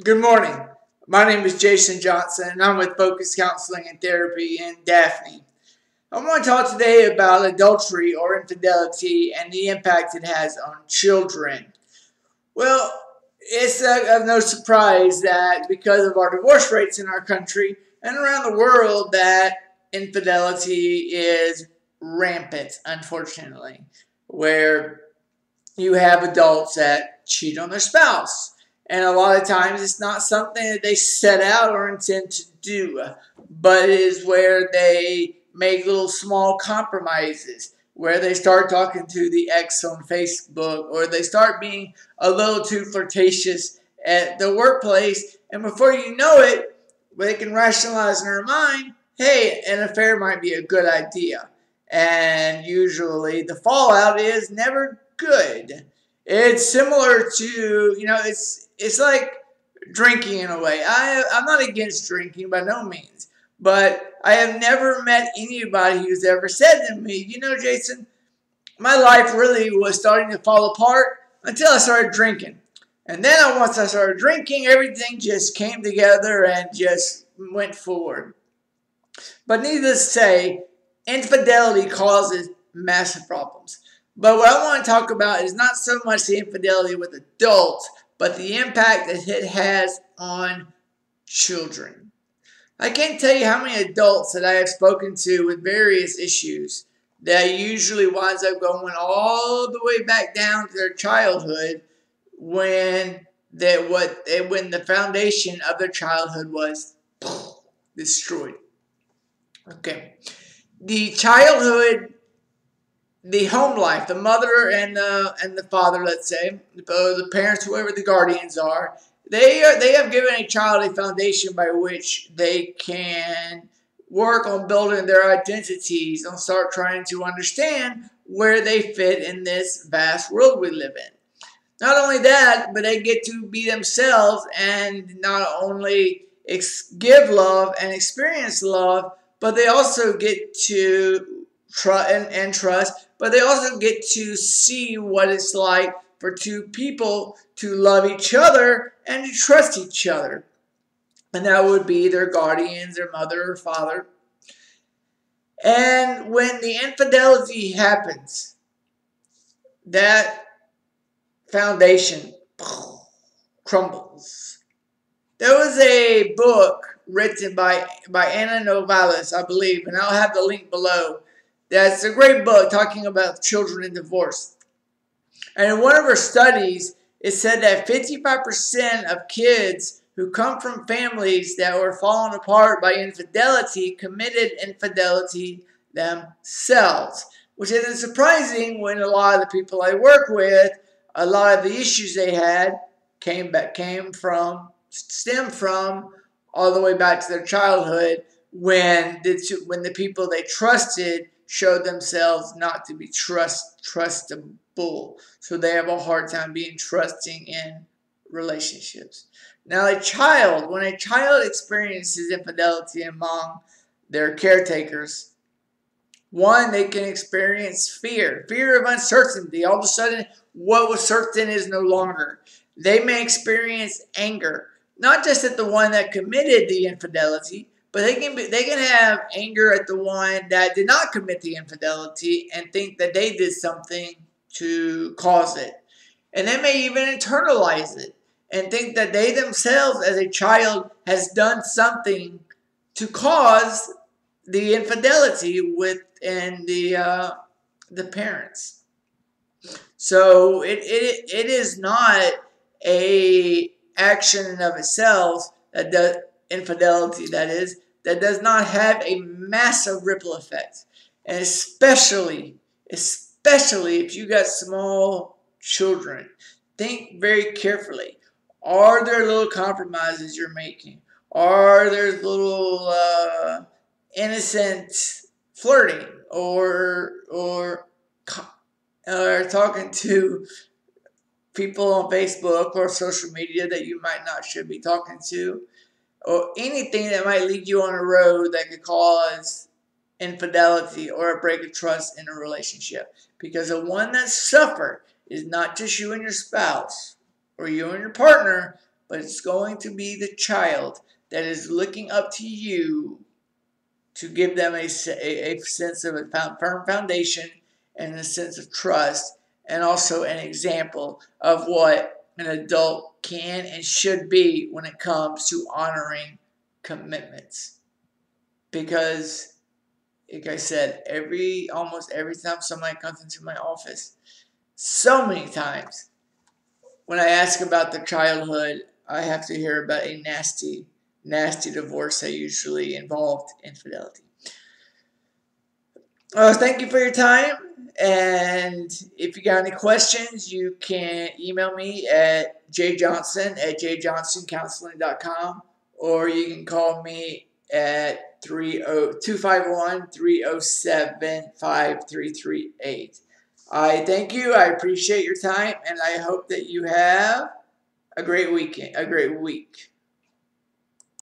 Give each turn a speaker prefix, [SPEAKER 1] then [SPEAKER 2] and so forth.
[SPEAKER 1] Good morning. My name is Jason Johnson, and I'm with Focus Counseling and Therapy in Daphne. I want to talk today about adultery or infidelity and the impact it has on children. Well, it's of no surprise that because of our divorce rates in our country and around the world, that infidelity is rampant, unfortunately, where you have adults that cheat on their spouse. And a lot of times it's not something that they set out or intend to do, but it is where they make little small compromises, where they start talking to the ex on Facebook, or they start being a little too flirtatious at the workplace, and before you know it, they can rationalize in their mind, hey, an affair might be a good idea. And usually the fallout is never good. It's similar to, it's like drinking in a way. I'm not against drinking by no means, but I have never met anybody who's ever said to me, Jason, my life really was starting to fall apart until I started drinking. And then once I started drinking, everything just came together and just went forward. But needless to say, infidelity causes massive problems. But what I want to talk about is not so much the infidelity with adults, but the impact that it has on children. I can't tell you how many adults that I have spoken to with various issues that usually winds up going all the way back down to their childhood when the foundation of their childhood was destroyed. Okay. The childhood, the home life, the mother and the father, let's say, the parents, whoever the guardians are, they have given a child a foundation by which they can work on building their identities and start trying to understand where they fit in this vast world we live in. Not only that, but they get to be themselves and not only give love and experience love, but they also get to trust, but they also get to see what it's like for two people to love each other and to trust each other. And that would be their guardians, their mother or father. And when the infidelity happens, that foundation crumbles. There was a book written by Anna Nogales, I believe, and I'll have the link below. That's a great book talking about children in divorce. And in one of her studies, it said that 55% of kids who come from families that were fallen apart by infidelity committed infidelity themselves, which isn't surprising when a lot of the people I work with, a lot of the issues they had stem from all the way back to their childhood when the people they trusted showed themselves not to be trustable. So they have a hard time being trusting in relationships. Now when a child experiences infidelity among their caretakers, one, they can experience fear of uncertainty. All of a sudden, what was certain is no longer. They may experience anger, not just at the one that committed the infidelity, but they can have anger at the one that did not commit the infidelity and think that they did something to cause it. And they may even internalize it and think that they themselves as a child has done something to cause the infidelity within the parents. So it is not a action in of itself that does infidelity, that does not have a massive ripple effect. And especially if you got small children, think very carefully. Are there little compromises you're making? Are there little innocent flirting or talking to people on Facebook or social media that you might not should be talking to, or anything that might lead you on a road that could cause infidelity or a break of trust in a relationship? Because the one that suffered is not just you and your spouse or you and your partner, but it's going to be the child that is looking up to you to give them a sense of a firm foundation and a sense of trust, and also an example of what an adult can and should be when it comes to honoring commitments. Because, like I said, almost every time somebody comes into my office, so many times, when I ask about their childhood, I have to hear about a nasty, nasty divorce that usually involved infidelity. Thank you for your time. And if you got any questions, you can email me at jjohnson@jjohnsoncounseling.com, or you can call me at 251-307-5338. I thank you. I appreciate your time, and I hope that you have a great weekend, a great week.